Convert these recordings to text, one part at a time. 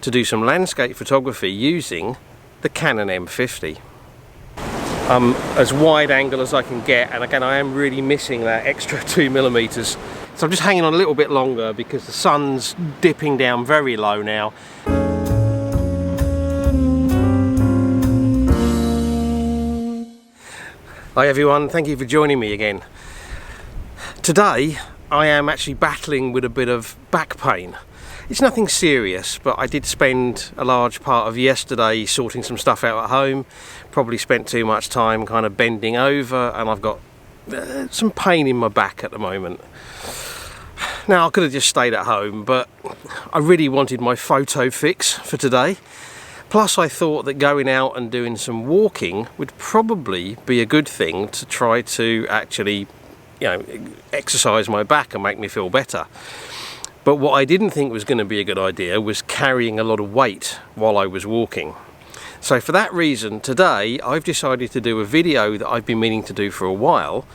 to do some landscape photography using the Canon M50. I'm as wide angle as I can get, and again I am really missing that extra 2mm, so I'm just hanging on a little bit longer because the sun's dipping down very low now. Hi everyone, thank you for joining me again. Today I am actually battling with a bit of back pain. It's nothing serious, but I did spend a large part of yesterday sorting some stuff out at home. Probably spent too much time kind of bending over, and I've got some pain in my back at the moment. Now I could have just stayed at home, but I really wanted my photo fix for today. Plus I thought that going out and doing some walking would probably be a good thing to try to actually, exercise my back and make me feel better. But what I didn't think was going to be a good idea was carrying a lot of weight while I was walking. So for that reason, today I've decided to do a video that I've been meaning to do for a while,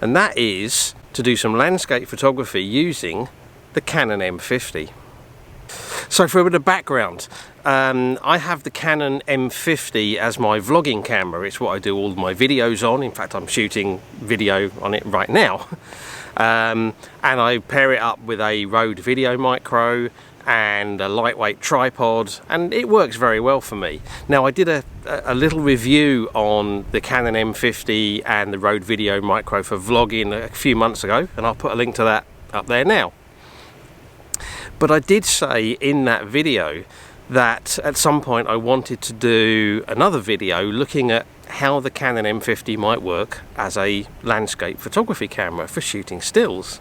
and that is to do some landscape photography using the Canon M50. So for a bit of background, I have the Canon M50 as my vlogging camera. It's what I do all my videos on. In fact, I'm shooting video on it right now. And I pair it up with a Rode Video Micro and a lightweight tripod, and it works very well for me. Now I did a little review on the Canon M50 and the Rode Video Micro for vlogging a few months ago, and I'll put a link to that up there now. But I did say in that video that at some point I wanted to do another video looking at how the Canon M50 might work as a landscape photography camera for shooting stills.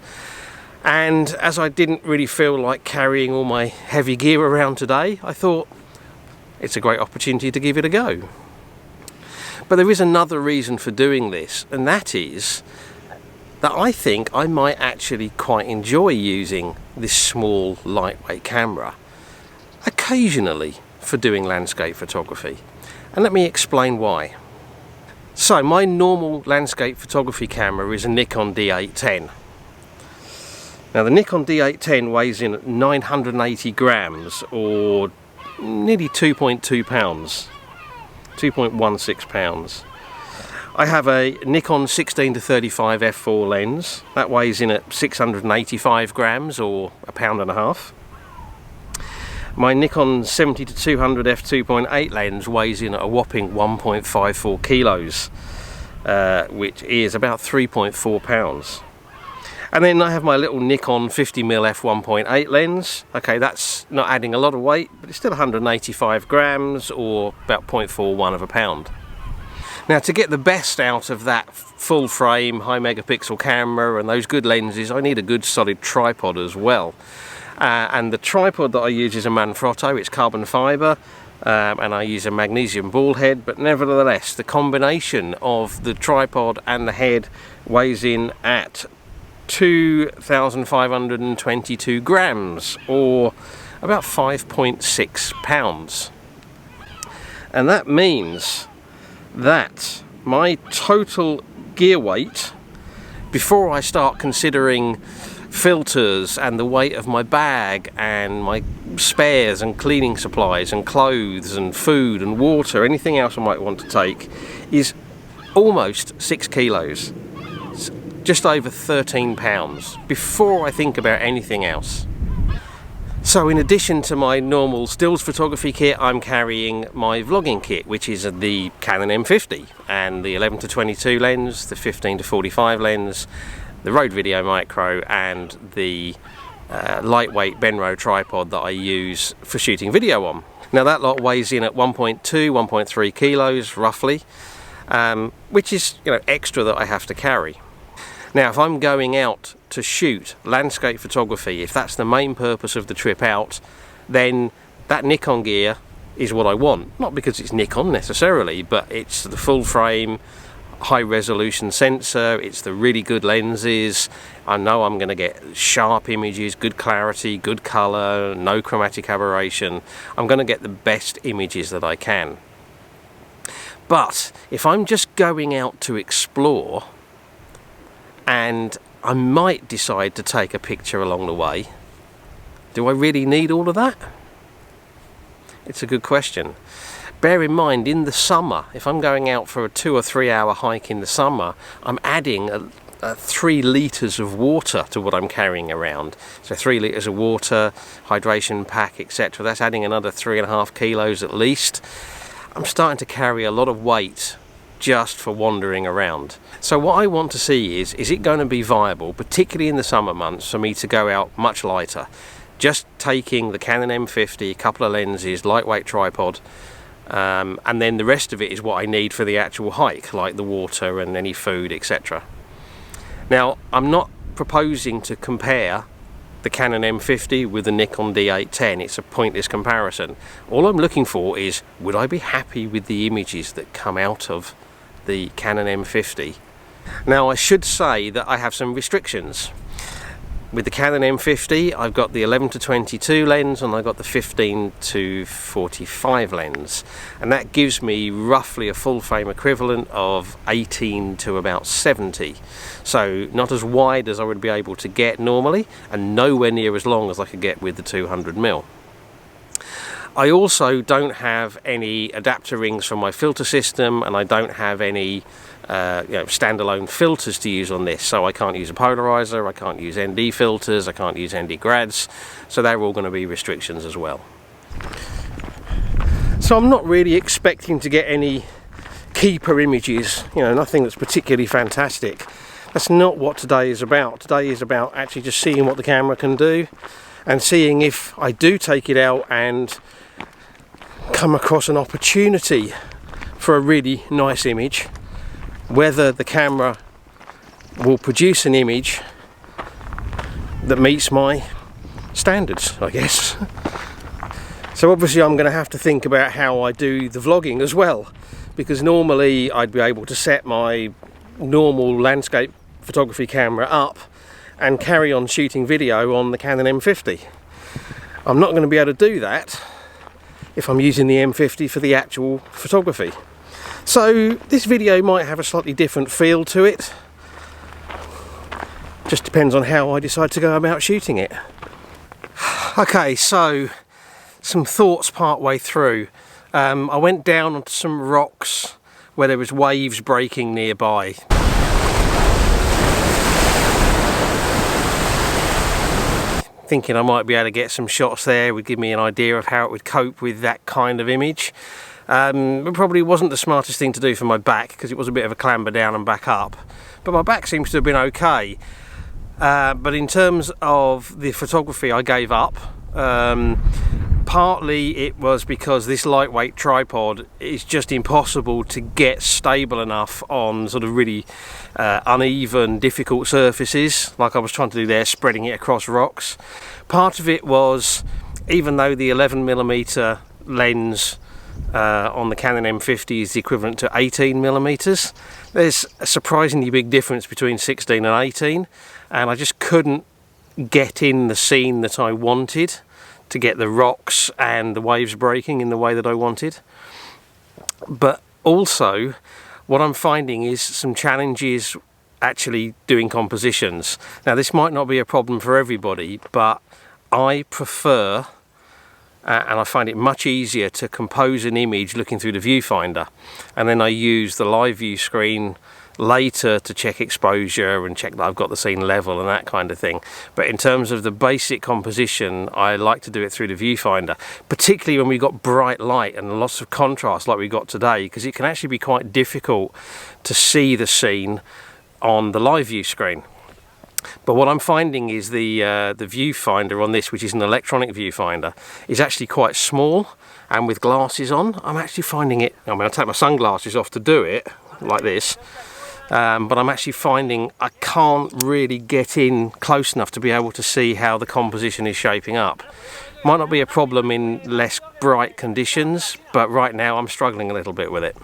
And as I didn't really feel like carrying all my heavy gear around today, I thought it's a great opportunity to give it a go. But there is another reason for doing this, and that is that I think I might actually quite enjoy using this small lightweight camera occasionally for doing landscape photography. And let me explain why. So my normal landscape photography camera is a Nikon D810. Now the Nikon D810 weighs in at 980 grams, or nearly 2.2 pounds, 2.16 pounds. I have a Nikon 16-35 f4 lens that weighs in at 685 grams, or a pound and a half. My Nikon 70-200 f2.8 lens weighs in at a whopping 1.54 kilos, which is about 3.4 pounds. And then I have my little Nikon 50mm f1.8 lens. Okay, that's not adding a lot of weight, but it's still 185 grams, or about 0.41 of a pound. Now to get the best out of that full frame, high megapixel camera and those good lenses, I need a good solid tripod as well. And the tripod that I use is a Manfrotto. It's carbon fibre, and I use a magnesium ball head, but nevertheless the combination of the tripod and the head weighs in at 2,522 grams, or about 5.6 pounds. And that means that my total gear weight, before I start considering filters and the weight of my bag and my spares and cleaning supplies and clothes and food and water, anything else I might want to take, is almost 6 kilos. It's just over 13 pounds before I think about anything else. So in addition to my normal stills photography kit, I'm carrying my vlogging kit, which is the Canon M50 and the 11-22 lens, the 15-45 lens, the Rode Video Micro, and the lightweight Benro tripod that I use for shooting video on. Now that lot weighs in at 1.3 kilos roughly, which is extra that I have to carry. Now if I'm going out to shoot landscape photography, if that's the main purpose of the trip out, then that Nikon gear is what I want. Not because it's Nikon necessarily, but it's the full frame, high resolution sensor, it's the really good lenses. I know I'm going to get sharp images, good clarity, good colour, no chromatic aberration. I'm going to get the best images that I can. But if I'm just going out to explore, and I might decide to take a picture along the way, do I really need all of that? It's a good question. Bear in mind, in the summer, if I'm going out for a 2 or 3 hour hike in the summer, I'm adding 3 litres of water to what I'm carrying around. So 3 litres of water, hydration pack, etc. That's adding another 3.5 kilos at least. I'm starting to carry a lot of weight just for wandering around. So what I want to see is it going to be viable, particularly in the summer months, for me to go out much lighter? Just taking the Canon M50, a couple of lenses, lightweight tripod, and then the rest of it is what I need for the actual hike, like the water and any food, etc. Now, I'm not proposing to compare the Canon M50 with the Nikon D810. It's a pointless comparison. All I'm looking for is, would I be happy with the images that come out of the Canon M50? Now, I should say that I have some restrictions. With the Canon M50, I've got the 11-22 lens and I've got the 15-45 lens, and that gives me roughly a full frame equivalent of 18 to about 70. So not as wide as I would be able to get normally, and nowhere near as long as I could get with the 200mm. I also don't have any adapter rings from my filter system, and I don't have any standalone filters to use on this. So I can't use a polarizer, I can't use ND filters, I can't use ND grads, so they're all going to be restrictions as well. So I'm not really expecting to get any keeper images, nothing that's particularly fantastic. That's not what today is about. Today is about actually just seeing what the camera can do, and seeing if I do take it out and come across an opportunity for a really nice image, whether the camera will produce an image that meets my standards, I guess. So obviously I'm going to have to think about how I do the vlogging as well, because normally I'd be able to set my normal landscape photography camera up and carry on shooting video on the Canon M50. I'm not going to be able to do that if I'm using the M50 for the actual photography. So this video might have a slightly different feel to it. Just depends on how I decide to go about shooting it. Okay, so some thoughts part way through. I went down onto some rocks where there was waves breaking nearby. Thinking I might be able to get some shots there would give me an idea of how it would cope with that kind of image. It probably wasn't the smartest thing to do for my back, because it was a bit of a clamber down and back up, but my back seems to have been okay. But in terms of the photography, I gave up. Partly it was because this lightweight tripod is just impossible to get stable enough on sort of really uneven, difficult surfaces, like I was trying to do there, spreading it across rocks. Part of it was, even though the 11mm lens on the Canon M50 is the equivalent to 18mm, there's a surprisingly big difference between 16 and 18, and I just couldn't get in the scene that I wanted to get the rocks and the waves breaking in the way that I wanted. But also what I'm finding is some challenges actually doing compositions. Now this might not be a problem for everybody, but I prefer and I find it much easier to compose an image looking through the viewfinder, and then I use the live view screen later to check exposure and check that I've got the scene level and that kind of thing. But in terms of the basic composition, I like to do it through the viewfinder, particularly when we've got bright light and lots of contrast like we've got today, because it can actually be quite difficult to see the scene on the live view screen. But what I'm finding is the viewfinder on this, which is an electronic viewfinder, is actually quite small, and with glasses on, I'm actually finding it, I take my sunglasses off to do it, like this, but I'm actually finding I can't really get in close enough to be able to see how the composition is shaping up. Might not be a problem in less bright conditions, but right now I'm struggling a little bit with it.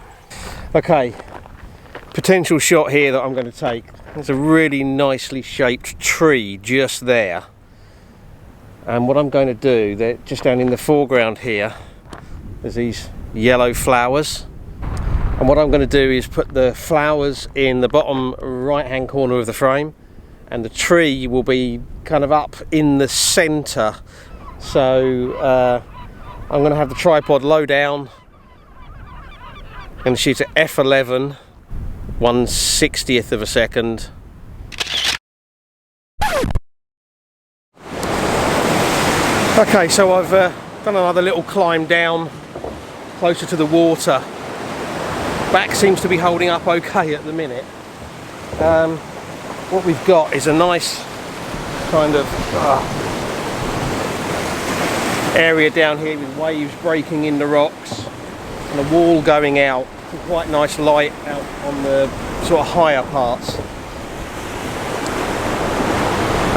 Okay, potential shot here that I'm going to take. There's a really nicely shaped tree just there, and what I'm going to do, they're just down in the foreground here, there's these yellow flowers, and what I'm going to do is put the flowers in the bottom right hand corner of the frame, and the tree will be kind of up in the center, so I'm going to have the tripod low down. I'm going to shoot at f11, 1/60th of a second. Okay, so I've done another little climb down closer to the water. Back seems to be holding up okay at the minute. What we've got is a nice kind of area down here with waves breaking in the rocks and a wall going out, quite nice light out on the sort of higher parts.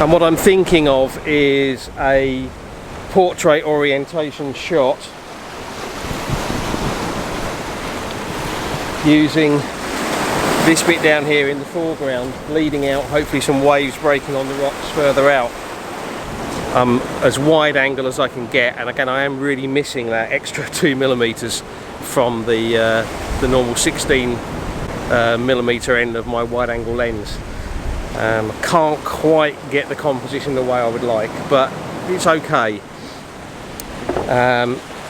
And what I'm thinking of is a portrait orientation shot using this bit down here in the foreground, leading out, hopefully some waves breaking on the rocks further out. As wide angle as I can get, and again I am really missing that extra 2mm from the normal 16mm end of my wide angle lens. Can't quite get the composition the way I would like, but it's okay.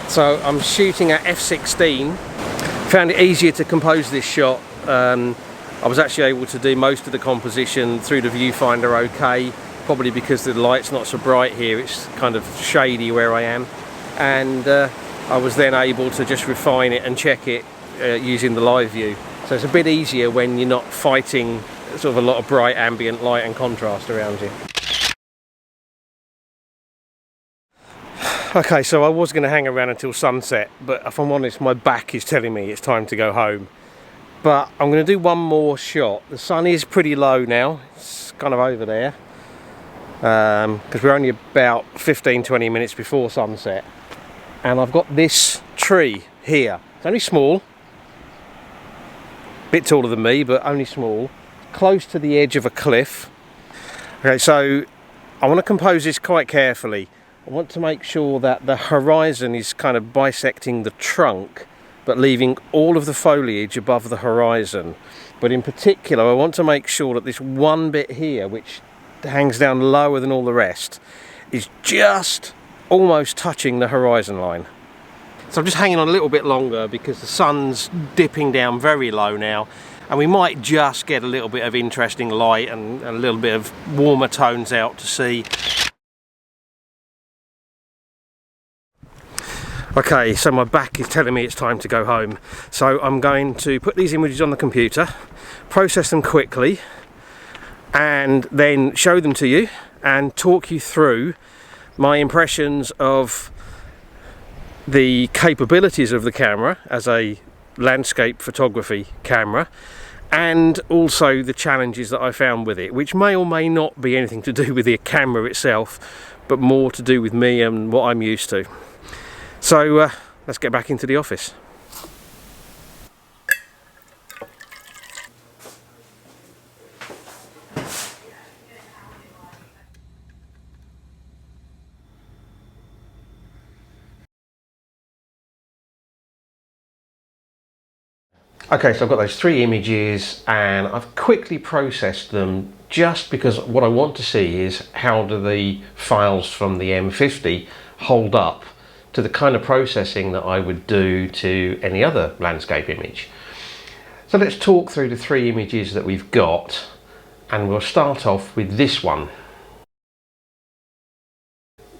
So I'm shooting at f16. Found it easier to compose this shot. I was actually able to do most of the composition through the viewfinder okay, probably because the light's not so bright here, it's kind of shady where I am, and I was then able to just refine it and check it using the live view. So it's a bit easier when you're not fighting sort of a lot of bright ambient light and contrast around you. Okay, so I was going to hang around until sunset, but if I'm honest, my back is telling me it's time to go home. But I'm going to do one more shot. The sun is pretty low now, it's kind of over there, because we're only about 15-20 minutes before sunset. And I've got this tree here. It's only small, a bit taller than me, but only small, close to the edge of a cliff. Okay, so I want to compose this quite carefully. I want to make sure that the horizon is kind of bisecting the trunk, but leaving all of the foliage above the horizon. But in particular, I want to make sure that this one bit here, which hangs down lower than all the rest, is just almost touching the horizon line. So I'm just hanging on a little bit longer because the sun's dipping down very low now, and we might just get a little bit of interesting light and a little bit of warmer tones out to see. Okay, so my back is telling me it's time to go home. So I'm going to put these images on the computer, process them quickly, and then show them to you and talk you through my impressions of the capabilities of the camera as a landscape photography camera, and also the challenges that I found with it, which may or may not be anything to do with the camera itself, but more to do with me and what I'm used to. So let's get back into the office. Okay, so I've got those 3 images and I've quickly processed them just because what I want to see is how do the files from the M50 hold up to the kind of processing that I would do to any other landscape image. So let's talk through the 3 images that we've got, and we'll start off with this one.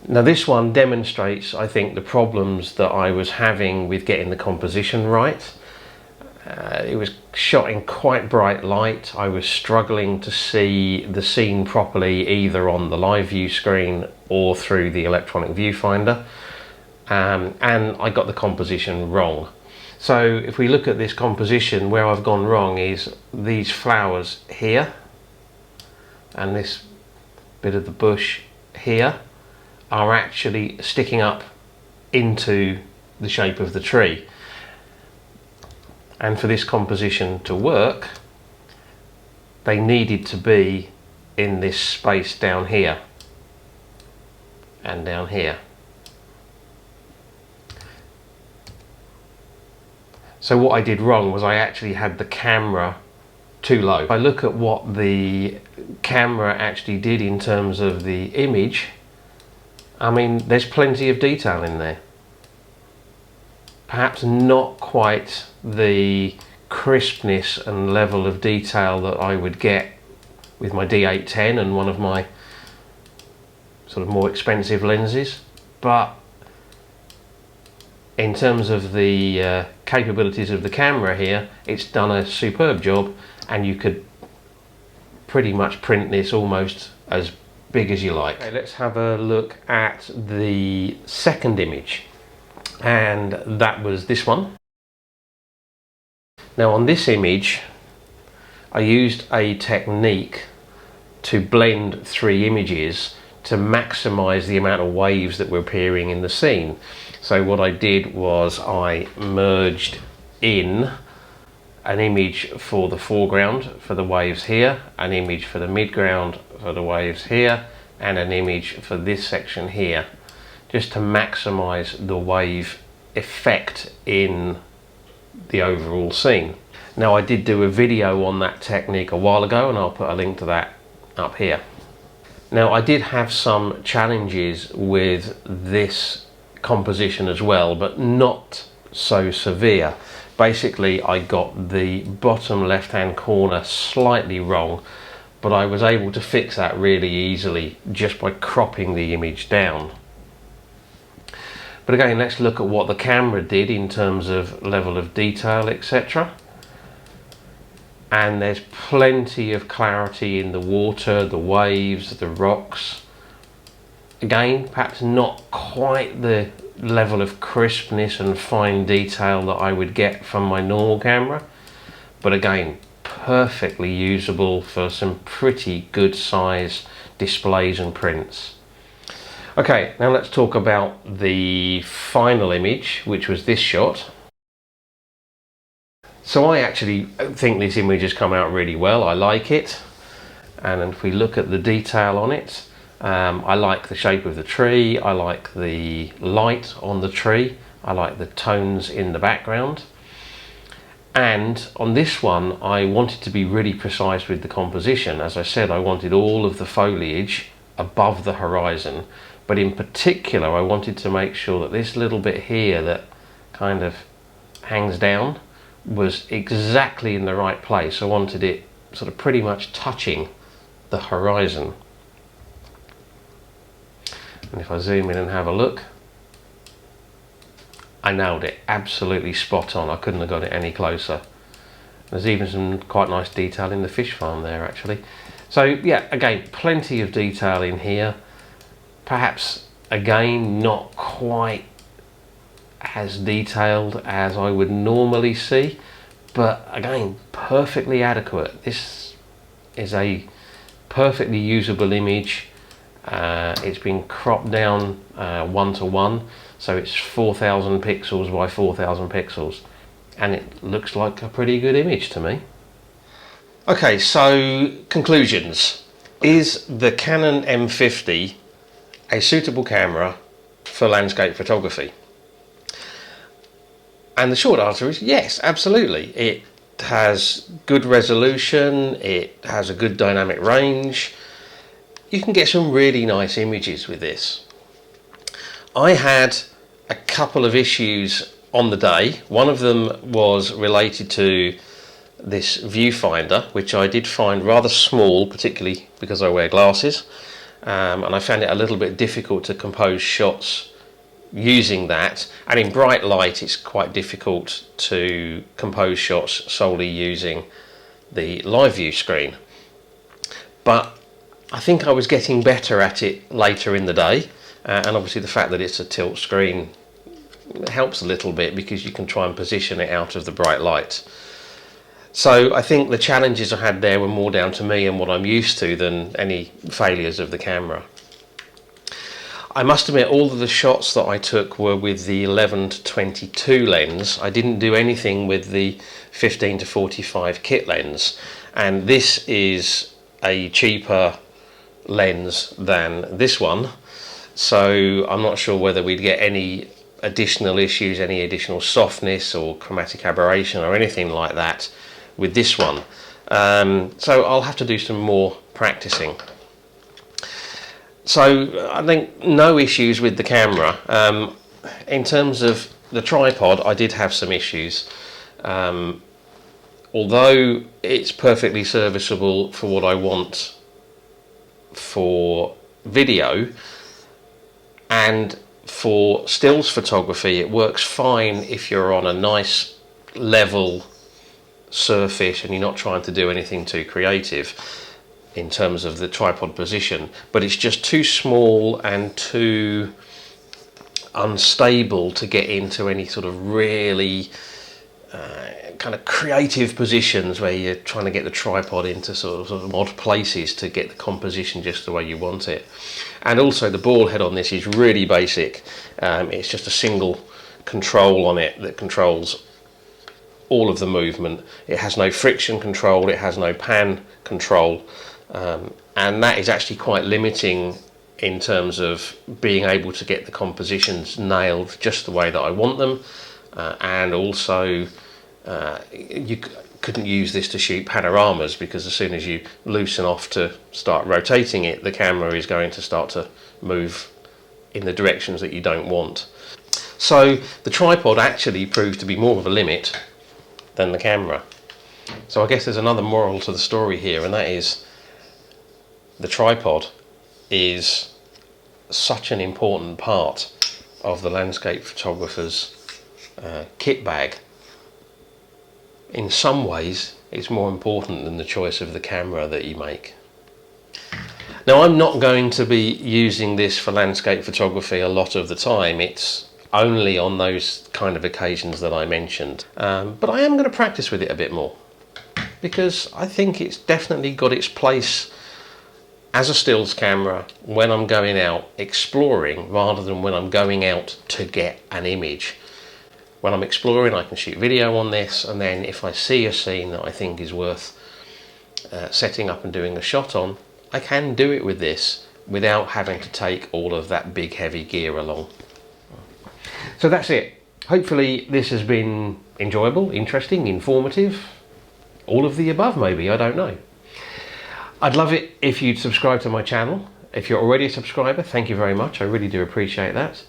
Now this one demonstrates, I think, the problems that I was having with getting the composition right. It was shot in quite bright light. I was struggling to see the scene properly either on the live view screen or through the electronic viewfinder. And I got the composition wrong. So if we look at this composition, where I've gone wrong is these flowers here and this bit of the bush here are actually sticking up into the shape of the tree. And for this composition to work, they needed to be in this space down here and down here. So what I did wrong was I actually had the camera too low. If I look at what the camera actually did in terms of the image, I mean, there's plenty of detail in there. perhaps not quite the crispness and level of detail that I would get with my D810 and one of my sort of more expensive lenses, but in terms of the capabilities of the camera here, it's done a superb job, and you could pretty much print this almost as big as you like. Okay, let's have a look at the second image, and that was this one. Now on this image I used a technique to blend three images to maximize the amount of waves that were appearing in the scene. So what I did was I merged in an image for the foreground for the waves here, an image for the midground for the waves here, and an image for this section here, just to maximize the wave effect in the overall scene. Now I did do a video on that technique a while ago, and I'll put a link to that up here. Now I did have some challenges with this composition as well, but not so severe. Basically I got the bottom left hand corner slightly wrong, but I was able to fix that really easily just by cropping the image down. But again, let's look at what the camera did in terms of level of detail, etc. And there's plenty of clarity in the water, the waves, the rocks. Again, perhaps not quite the level of crispness and fine detail that I would get from my normal camera, but again, perfectly usable for some pretty good size displays and prints. Okay, now let's talk about the final image, which was this shot. So I actually think this image has come out really well. I like it, and if we look at the detail on it, I like the shape of the tree, I like the light on the tree, I like the tones in the background. And on this one I wanted to be really precise with the composition. As I said, I wanted all of the foliage above the horizon, but in particular I wanted to make sure that this little bit here that kind of hangs down was exactly in the right place. I wanted it sort of pretty much touching the horizon. And if I zoom in and have a look, I nailed it, absolutely spot on. I couldn't have got it any closer. There's even some quite nice detail in the fish farm there actually. So yeah, again, plenty of detail in here. Perhaps again, not quite as detailed as I would normally see, but again, perfectly adequate. This is a perfectly usable image. It's been cropped down 1:1, so it's 4000 pixels by 4000 pixels, and it looks like a pretty good image to me. Okay, so conclusions. Is the Canon M50 a suitable camera for landscape photography? And the short answer is yes, absolutely. It has good resolution, it has a good dynamic range. You can get some really nice images with this. I had a couple of issues on the day. One of them was related to this viewfinder, which I did find rather small, particularly because I wear glasses, and I found it a little bit difficult to compose shots using that, and in bright light it's quite difficult to compose shots solely using the live view screen. But I think I was getting better at it later in the day, and obviously the fact that it's a tilt screen helps a little bit because you can try and position it out of the bright light. So I think the challenges I had there were more down to me and what I'm used to than any failures of the camera. I must admit, all of the shots that I took were with the 11-22 lens. I didn't do anything with the 15-45 kit lens, and this is a cheaper lens than this one, so I'm not sure whether we'd get any additional issues, any additional softness or chromatic aberration or anything like that with this one. So I'll have to do some more practicing. So I think no issues with the camera. In terms of the tripod, I did have some issues. Although it's perfectly serviceable for what I want for video and for stills photography, it works fine if you're on a nice level surface and you're not trying to do anything too creative in terms of the tripod position, but it's just too small and too unstable to get into any sort of really kind of creative positions where you're trying to get the tripod into sort of odd places to get the composition just the way you want it. And also the ball head on this is really basic. It's just a single control on it that controls all of the movement. It has no friction control, it has no pan control, and that is actually quite limiting in terms of being able to get the compositions nailed just the way that I want them. And also you couldn't use this to shoot panoramas, because as soon as you loosen off to start rotating it, the camera is going to start to move in the directions that you don't want. So the tripod actually proved to be more of a limit than the camera. So I guess there's another moral to the story here, and that is the tripod is such an important part of the landscape photographer's kit bag. In some ways it's more important than the choice of the camera that you make. Now, I'm not going to be using this for landscape photography a lot of the time. It's only on those kind of occasions that I mentioned, but I am going to practice with it a bit more, because I think it's definitely got its place as a stills camera when I'm going out exploring rather than when I'm going out to get an image. When I'm exploring, I can shoot video on this, and then if I see a scene that I think is worth setting up and doing a shot on, I can do it with this without having to take all of that big heavy gear along. So that's it. Hopefully this has been enjoyable, interesting, informative, all of the above maybe, I don't know. I'd love it if you'd subscribe to my channel. If you're already a subscriber, thank you very much, I really do appreciate that.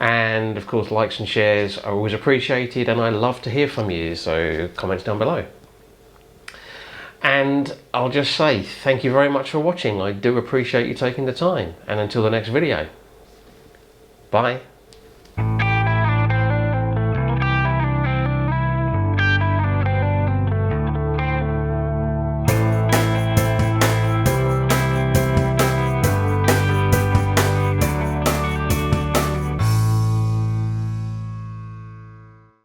And of course, likes and shares are always appreciated, and I love to hear from you, so comments down below. And I'll just say thank you very much for watching. I do appreciate you taking the time, and until the next video, bye.